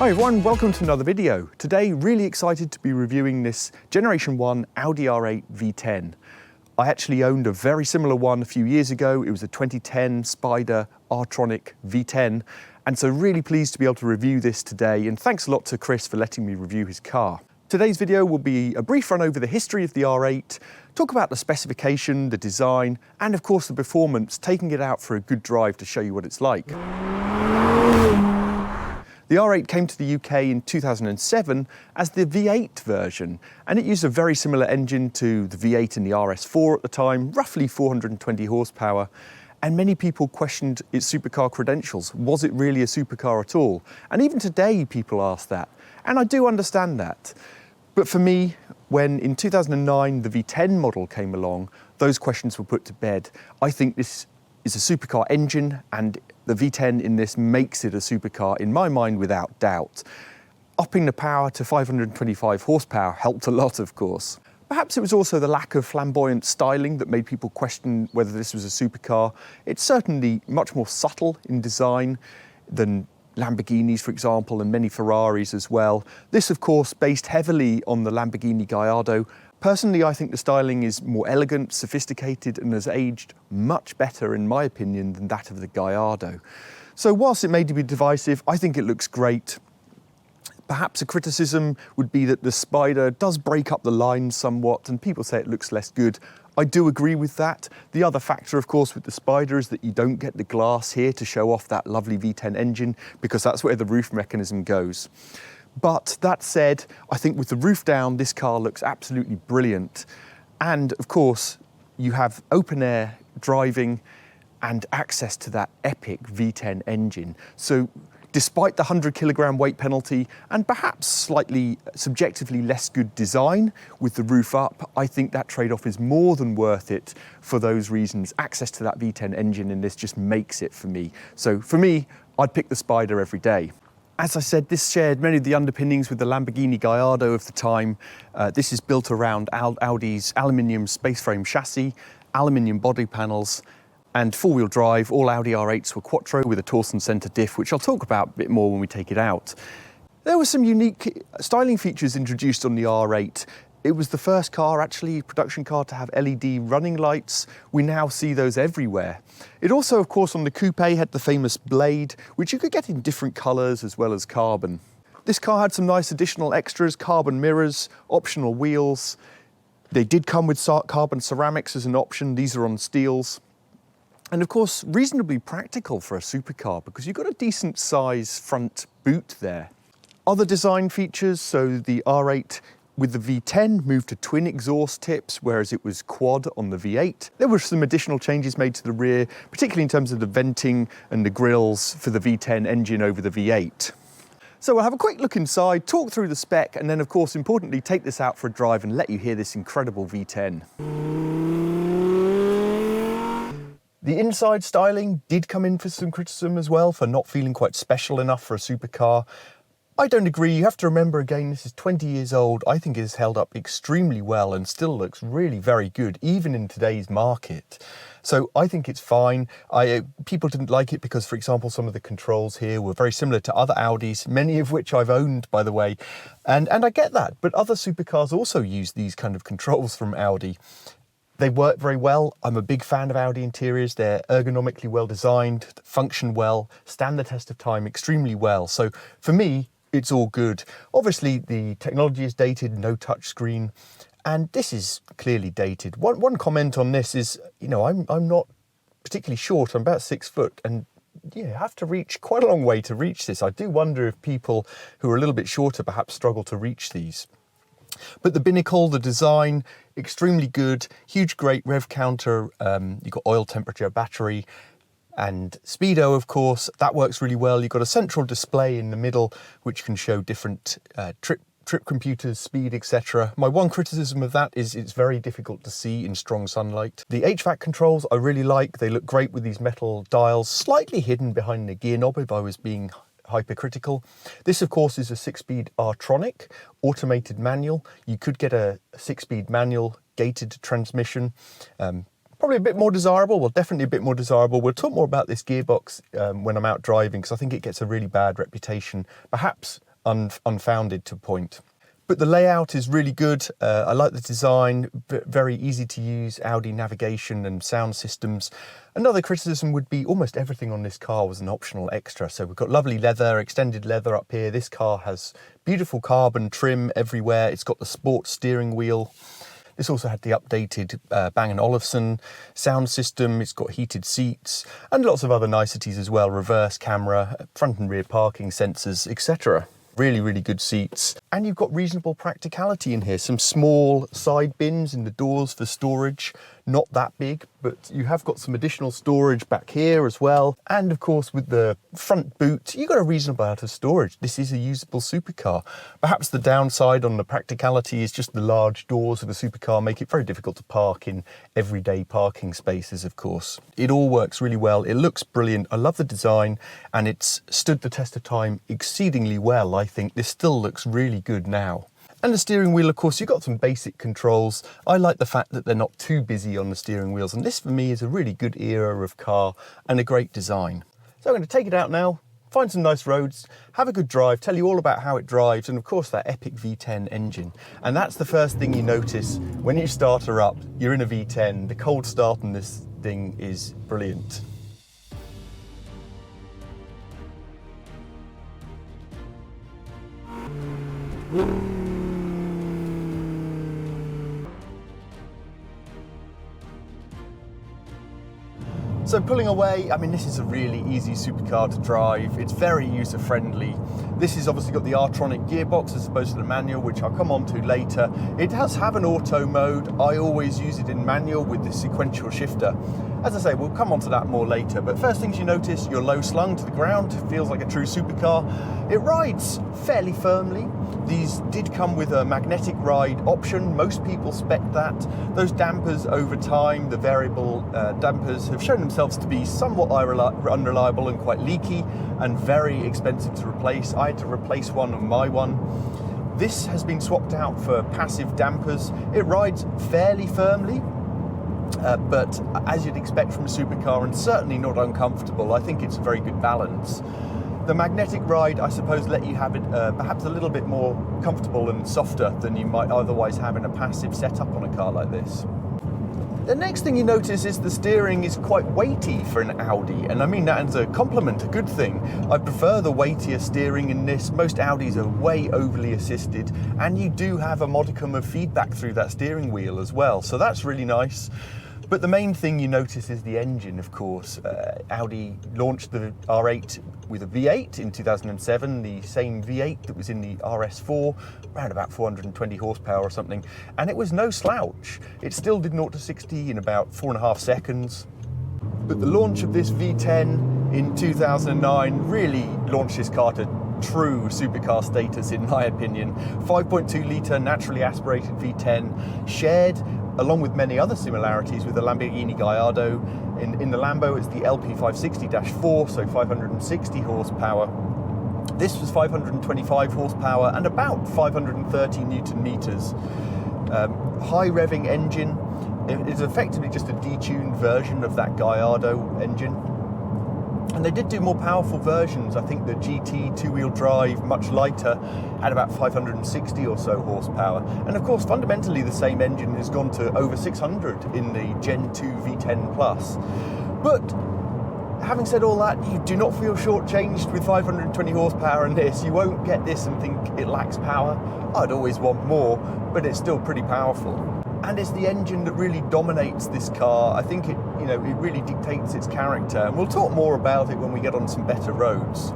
Hi everyone, welcome to another video. Today, really excited to be reviewing this Generation 1 Audi R8 V10. I actually owned a very similar one a few years ago. It was a 2010 Spyder R8 V10, and so really pleased to be able to review this today, and thanks a lot to Chris for letting me review his car. Today's video will be a brief run over the history of the R8, talk about the specification, the design, and of course the performance, taking it out for a good drive to show you what it's like. The R8 came to the UK in 2007 as the V8 version, and it used a very similar engine to the V8 and the RS4 at the time, roughly 420 horsepower, and many people questioned its supercar credentials. Was it really a supercar at all? And even today people ask that, and I do understand that. But for me, when in 2009 the V10 model came along, those questions were put to bed. I think this is a supercar engine, and the V10 in this makes it a supercar in my mind without doubt. Upping the power to 525 horsepower helped a lot, of course. Perhaps it was also the lack of flamboyant styling that made people question whether this was a supercar. It's certainly much more subtle in design than Lamborghinis, for example, and many Ferraris as well. This, of course, based heavily on the Lamborghini Gallardo. Personally, I think the styling is more elegant, sophisticated, and has aged much better, in my opinion, than that of the Gallardo. So whilst it may be divisive, I think it looks great. Perhaps a criticism would be that the Spyder does break up the lines somewhat, and people say it looks less good. I do agree with that. The other factor, of course, with the Spyder is that you don't get the glass here to show off that lovely V10 engine, because that's where the roof mechanism goes. But that said, I think with the roof down, this car looks absolutely brilliant. And of course, you have open air driving and access to that epic V10 engine. So despite the 100 kilogram weight penalty and perhaps slightly subjectively less good design with the roof up, I think that trade-off is more than worth it for those reasons. Access to that V10 engine in this just makes it for me. So for me, I'd pick the Spyder every day. As I said, this shared many of the underpinnings with the Lamborghini Gallardo of the time. This is built around Audi's aluminium space frame chassis, aluminium body panels, and four-wheel drive. All Audi R8s were quattro with a Torsen center diff, which I'll talk about a bit more when we take it out. There were some unique styling features introduced on the R8. It was the first car, actually, production car, to have LED running lights. We now see those everywhere. It also, of course, on the coupe had the famous blade, which you could get in different colours as well as carbon. This car had some nice additional extras: carbon mirrors, optional wheels. They did come with carbon ceramics as an option. These are on steels. And of course, reasonably practical for a supercar, because you've got a decent size front boot there. Other design features, so the R8 with the V10 moved to twin exhaust tips, whereas it was quad on the V8. There were some additional changes made to the rear, particularly in terms of the venting and the grills for the V10 engine over the V8. So we'll have a quick look inside, talk through the spec, and then of course, importantly, take this out for a drive and let you hear this incredible V10. The inside styling did come in for some criticism as well, for not feeling quite special enough for a supercar. I don't agree. You have to remember, again, this is 20 years old. I think it has held up extremely well and still looks really very good, even in today's market. So I think it's fine. People didn't like it because, for example, some of the controls here were very similar to other Audis, many of which I've owned, by the way. And I get that, but other supercars also use these kind of controls from Audi. They work very well. I'm a big fan of Audi interiors. They're ergonomically well designed, function well, stand the test of time extremely well. So for me, it's all good. Obviously, the technology is dated, no touchscreen, and this is clearly dated. One comment on this is, you know, I'm not particularly short. I'm about 6 foot, and you have to reach quite a long way to reach this. I do wonder if people who are a little bit shorter perhaps struggle to reach these. But the binnacle, the design, extremely good. Huge, great rev counter. You've got oil temperature, battery, and speedo, of course. That works really well. You've got a central display in the middle, which can show different trip computers, speed, etc. My one criticism of that is it's very difficult to see in strong sunlight. The HVAC controls I really like. They look great with these metal dials, slightly hidden behind the gear knob if I was being hypercritical. This, of course, is a 6-speed R8 automated manual. You could get a 6-speed manual gated transmission. Probably a bit more desirable, well, definitely a bit more desirable. We'll talk more about this gearbox when I'm out driving, because I think it gets a really bad reputation, perhaps unfounded to a point. But the layout is really good. I like the design, very easy to use, Audi navigation and sound systems. Another criticism would be almost everything on this car was an optional extra. So we've got lovely leather, extended leather up here. This car has beautiful carbon trim everywhere. It's got the sports steering wheel. This also had the updated Bang & Olufsen sound system. It's got heated seats and lots of other niceties as well. Reverse camera, front and rear parking sensors, etc. Really, really good seats. And you've got reasonable practicality in here. Some small side bins in the doors for storage. Not that big, but you have got some additional storage back here as well. And of course, with the front boot, you've got a reasonable amount of storage. This is a usable supercar. Perhaps the downside on the practicality is just the large doors of a supercar make it very difficult to park in everyday parking spaces, of course. It all works really well. It looks brilliant. I love the design, and it's stood the test of time exceedingly well. I think this still looks really good now. And the steering wheel, of course, you've got some basic controls. I like the fact that they're not too busy on the steering wheels, and this for me is a really good era of car and a great design. So I'm going to take it out now, find some nice roads, have a good drive, tell you all about how it drives, and of course that epic V10 engine. And that's the first thing you notice when you start her up. You're in a V10, the cold start on this thing is brilliant. So pulling away, I mean, this is a really easy supercar to drive. It's very user-friendly. This has obviously got the R-tronic gearbox as opposed to the manual, which I'll come on to later. It does have an auto mode. I always use it in manual with the sequential shifter. As I say, we'll come on to that more later, but first things you notice, you're low slung to the ground. It feels like a true supercar. It rides fairly firmly. These did come with a magnetic ride option. Most people spec that. Those dampers over time, the variable dampers, have shown themselves to be somewhat unreliable and quite leaky and very expensive to replace. I had to replace one on my one. This has been swapped out for passive dampers. It rides fairly firmly, but as you'd expect from a supercar, and certainly not uncomfortable. I think it's a very good balance. The magnetic ride, I suppose, let you have it perhaps a little bit more comfortable and softer than you might otherwise have in a passive setup on a car like this. The next thing you notice is the steering is quite weighty for an Audi, and I mean that as a compliment, a good thing. I prefer the weightier steering in this. Most Audis are way overly assisted, and you do have a modicum of feedback through that steering wheel as well, so that's really nice. But the main thing you notice is the engine, of course. Audi launched the R8 with a V8 in 2007, the same V8 that was in the RS4, around about 420 horsepower or something, and it was no slouch. It still did 0 to 60 in about 4.5 seconds. But the launch of this V10 in 2009 really launched this car to true supercar status, in my opinion. 5.2 litre naturally aspirated V10, shared along with many other similarities with the Lamborghini Gallardo. In the Lambo, it's the LP560-4, so 560 horsepower. This was 525 horsepower and about 530 Newton meters. High revving engine. It is effectively just a detuned version of that Gallardo engine. And they did do more powerful versions. I think the GT two-wheel drive, much lighter, had about 560 or so horsepower. And of course, fundamentally, the same engine has gone to over 600 in the Gen 2 V10 Plus. But having said all that, you do not feel shortchanged with 520 horsepower in this. You won't get this and think it lacks power. I'd always want more, but it's still pretty powerful. And it's the engine that really dominates this car. I think it really dictates its character, and we'll talk more about it when we get on some better roads.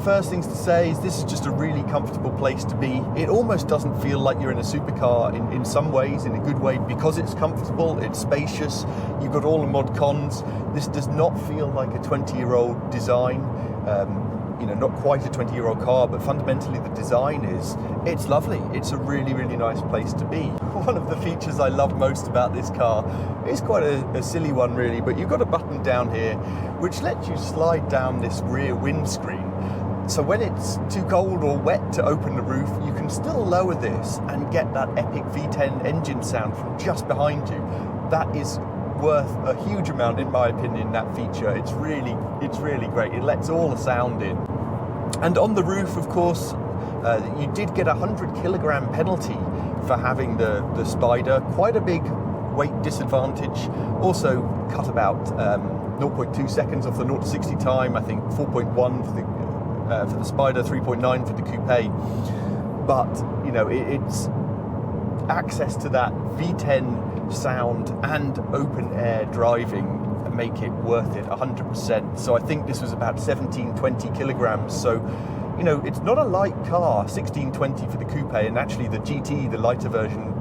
First things to say is this is just a really comfortable place to be. It almost doesn't feel like you're in a supercar in some ways, in a good way, because it's comfortable, it's spacious, you've got all the mod cons. This does not feel like a 20-year-old design, not quite a 20-year-old car, but fundamentally the design it's lovely. It's a really, really nice place to be. One of the features I love most about this car is quite a silly one really, but you've got a button down here which lets you slide down this rear windscreen. So when it's too cold or wet to open the roof, you can still lower this and get that epic V10 engine sound from just behind you. That is worth a huge amount, in my opinion, that feature. It's really great. It lets all the sound in. And on the roof, of course, you did get a 100-kilogram penalty for having the Spyder. Quite a big weight disadvantage. Also cut about 0.2 seconds off the 0 to 60 time. I think 4.1 for the Spyder, 3.9 for the coupe. But you know, it's access to that V10 sound and open air driving make it worth it 100%. So I think this was about 17-20 kilograms. So, you know, it's not a light car, 16-20 for the coupe, and actually the GT, the lighter version,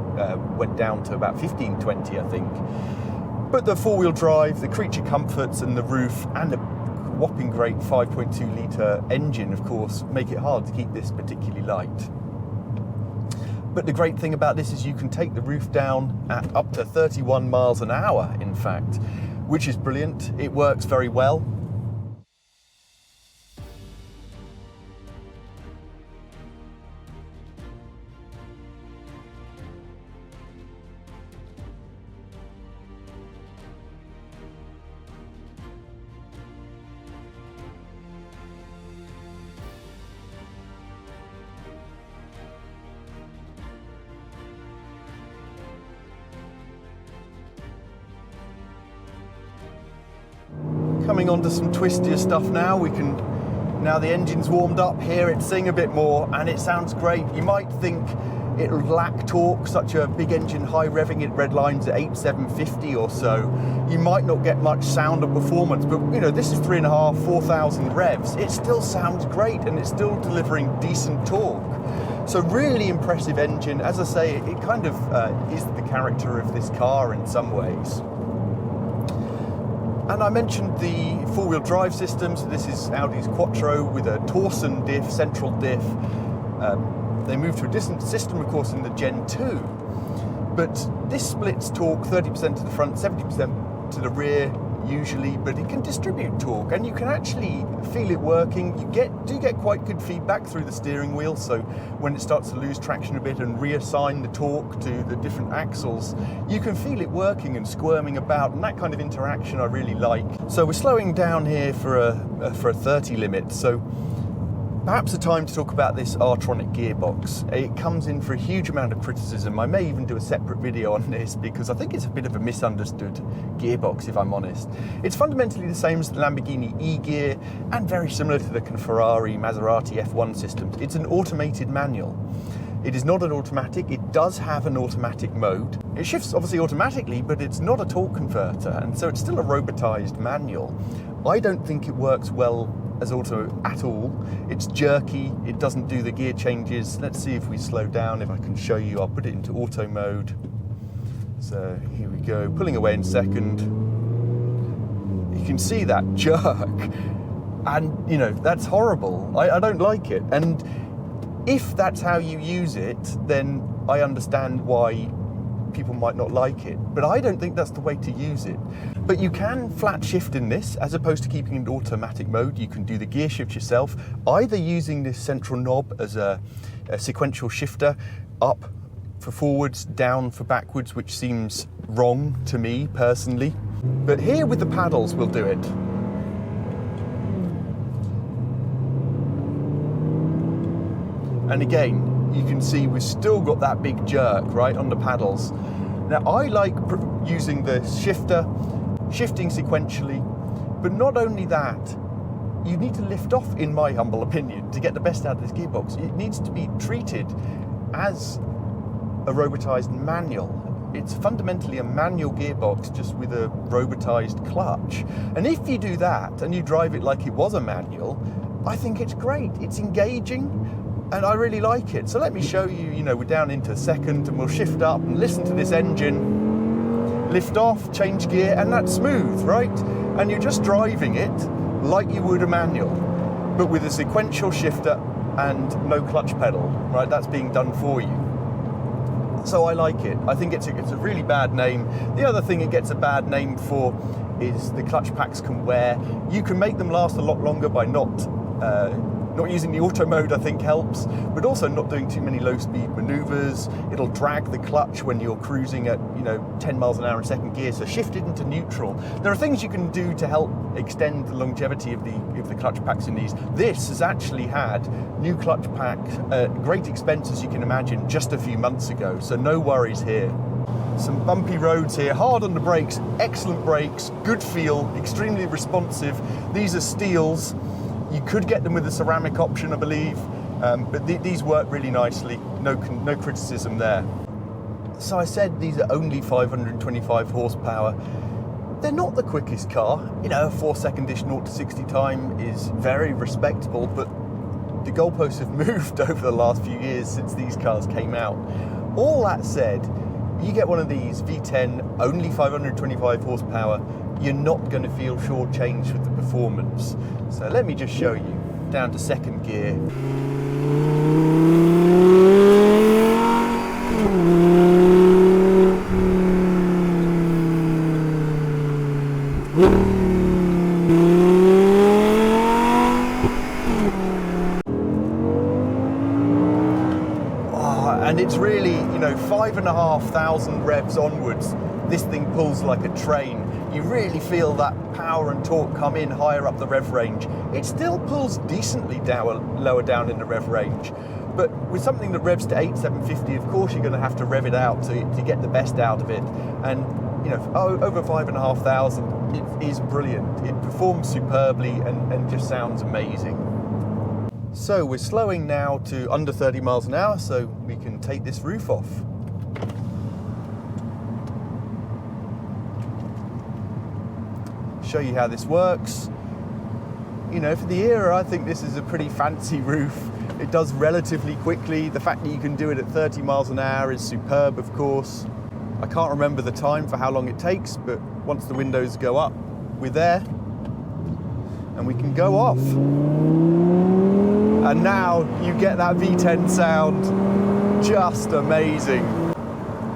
went down to about 15-20, I think. But the four-wheel drive, the creature comforts and the roof and the whopping great 5.2 litre engine, of course, make it hard to keep this particularly light. But the great thing about this is you can take the roof down at up to 31 miles an hour, in fact, which is brilliant. It works very well. Coming on to some twistier stuff now. Now the engine's warmed up here, it's sing a bit more and it sounds great. You might think it'll lack torque, such a big engine, high revving, it redlines at 8,750 or so. You might not get much sound or performance, but you know, this is 3,500, 4,000 revs. It still sounds great and it's still delivering decent torque. So really impressive engine. As I say, it kind of is the character of this car in some ways. And I mentioned the four-wheel drive system. So this is Audi's Quattro with a Torsen diff, central diff. They moved to a different system, of course, in the Gen 2. But this splits torque 30% to the front, 70% to the rear, usually, but it can distribute torque and you can actually feel it working. You do get quite good feedback through the steering wheel, so when it starts to lose traction a bit and reassign the torque to the different axles, you can feel it working and squirming about, and that kind of interaction I really like. So we're slowing down here for a 30 limit, so perhaps a time to talk about this R-tronic gearbox. It comes in for a huge amount of criticism. I may even do a separate video on this because I think it's a bit of a misunderstood gearbox, if I'm honest. It's fundamentally the same as the Lamborghini E-Gear and very similar to the Ferrari, Maserati F1 systems. It's an automated manual. It is not an automatic. It does have an automatic mode. It shifts obviously automatically, but it's not a torque converter, and so it's still a robotized manual. I don't think it works well as auto at all. It's jerky, it doesn't do the gear changes. Let's see if we slow down, if I can show you. I'll put it into auto mode. So here we go, pulling away in second. You can see that jerk, and you know, that's horrible. I don't like it, and if that's how you use it, then I understand why people might not like it, but I don't think that's the way to use it. But you can flat shift in this, as opposed to keeping it in automatic mode. You can do the gear shift yourself, either using this central knob as a sequential shifter, up for forwards, down for backwards, which seems wrong to me personally. But here with the paddles, we'll do it. And again, you can see we've still got that big jerk right on the paddles. Now I like using the shifter, shifting sequentially, but not only that, you need to lift off, in my humble opinion, to get the best out of this gearbox. It needs to be treated as a robotized manual. It's fundamentally a manual gearbox just with a robotized clutch. And if you do that and you drive it like it was a manual, I think it's great. It's engaging. And I really like it. So let me show you, you know, we're down into second and we'll shift up and listen to this engine, lift off, change gear, and that's smooth, right? And you're just driving it like you would a manual, but with a sequential shifter and no clutch pedal, right? That's being done for you. So I like it. I think it's a really bad name. The other thing it gets a bad name for is the clutch packs can wear. You can make them last a lot longer by not Not using the auto mode I think helps, but also not doing too many low speed maneuvers. It'll drag the clutch when you're cruising at 10 miles an hour in second gear, so shift it into neutral. There are things you can do to help extend the longevity of the clutch packs in these. This has actually had new clutch packs at great expense, as you can imagine, just a few months ago, so no worries here. Some bumpy roads here, hard on the brakes, excellent brakes, good feel, extremely responsive. These are steels. You could get them with a ceramic option, I believe, but these work really nicely. No criticism there. So I said these are only 525 horsepower. They're not the quickest car. A 4-second-ish 0 to 60 time is very respectable, but the goalposts have moved over the last few years since these cars came out. All that said, you get one of these V10, only 525 horsepower, you're not going to feel shortchanged with the performance. So let me just show you, down to second gear. And it's really, 5,500 revs onwards, this thing pulls like a train. You really feel that power and torque come in higher up the rev range. It still pulls decently lower down in the rev range, but with something that revs to 8,750, of course you're going to have to rev it out to get the best out of it. And over 5,500, it is brilliant. It performs superbly and just sounds amazing. So we're slowing now to under 30 miles an hour, so we can take this roof off. Show you how this works. For the era, I think this is a pretty fancy roof. It does relatively quickly. The fact that you can do it at 30 miles an hour is superb, of course. I can't remember the time for how long it takes, but once the windows go up, we're there, and we can go off. And now you get that V10 sound, just amazing.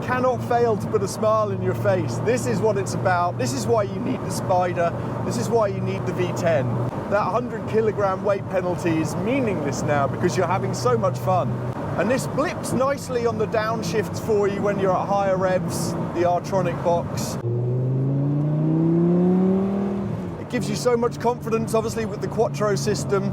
Cannot fail to put a smile in your face. This is what it's about. This is why you need the Spyder. This is why you need the V10. That 100 kilogram weight penalty is meaningless now because you're having so much fun. And this blips nicely on the downshifts for you when you're at higher revs, the R-tronic box. It gives you so much confidence, obviously, with the Quattro system.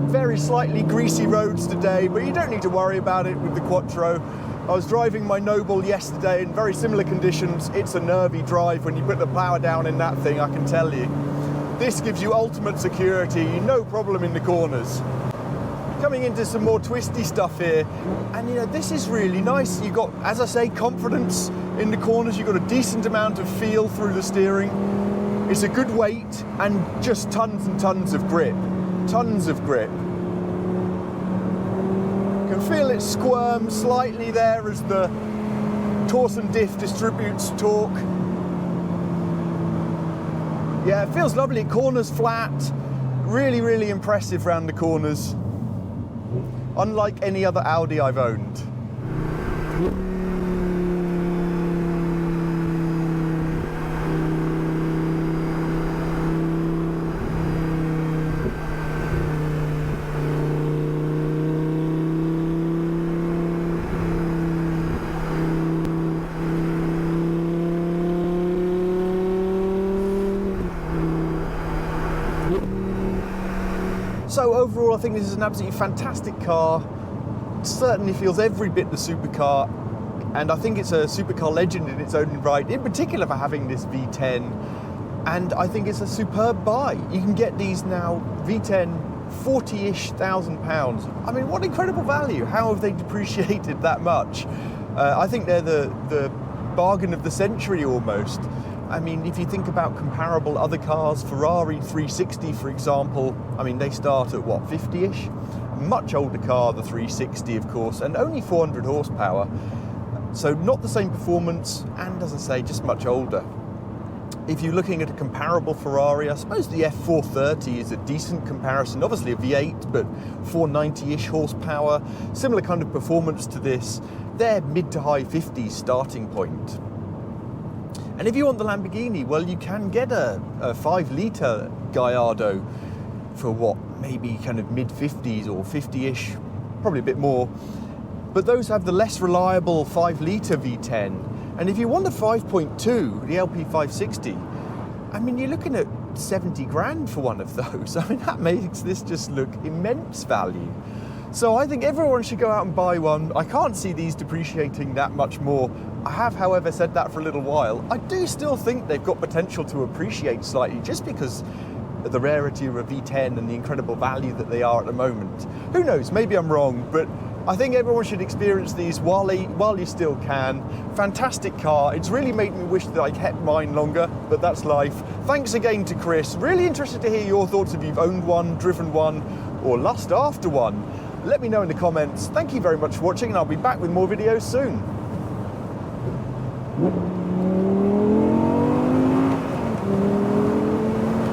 Very slightly greasy roads today, but you don't need to worry about it with the Quattro. I was driving my Noble yesterday in very similar conditions. It's a nervy drive when you put the power down in that thing, I can tell you. This gives you ultimate security, no problem in the corners. Coming into some more twisty stuff here, and this is really nice. You've got, as I say, confidence in the corners. You've got a decent amount of feel through the steering. It's a good weight and just tons and tons of grip. Tons of grip. You can feel it squirm slightly there as the torsion diff distributes torque. Yeah, it feels lovely. Corners flat. Really, really impressive round the corners. Unlike any other Audi I've owned. So overall, I think this is an absolutely fantastic car. It certainly feels every bit the supercar, and I think it's a supercar legend in its own right, in particular for having this V10, and I think it's a superb buy. You can get these now, V10, 40-ish thousand pounds. I mean, what incredible value. How have they depreciated that much? I think they're the bargain of the century almost. I mean, if you think about comparable other cars, Ferrari 360, for example, I mean, they start at what, 50-ish? A much older car, the 360, of course, and only 400 horsepower. So not the same performance, and as I say, just much older. If you're looking at a comparable Ferrari, I suppose the F430 is a decent comparison. Obviously a V8, but 490-ish horsepower, similar kind of performance to this. They're mid to high 50s starting point. And if you want the Lamborghini, well, you can get a 5-litre Gallardo. for what, maybe kind of mid-50s or 50-ish, probably a bit more. But those have the less reliable 5-litre V10. And if you want the 5.2, the LP560, I mean, you're looking at 70 grand for one of those. I mean, that makes this just look immense value. So I think everyone should go out and buy one. I can't see these depreciating that much more. I have, however, said that for a little while. I do still think they've got potential to appreciate slightly just because of the rarity of a V10 and the incredible value that they are at the moment. Who knows, maybe I'm wrong, but I think everyone should experience these while you still can. Fantastic car. It's really made me wish that I kept mine longer, but that's life. Thanks again to Chris. Really interested to hear your thoughts if you've owned one, driven one, or lust after one. Let me know in the comments. Thank you very much for watching, and I'll be back with more videos soon.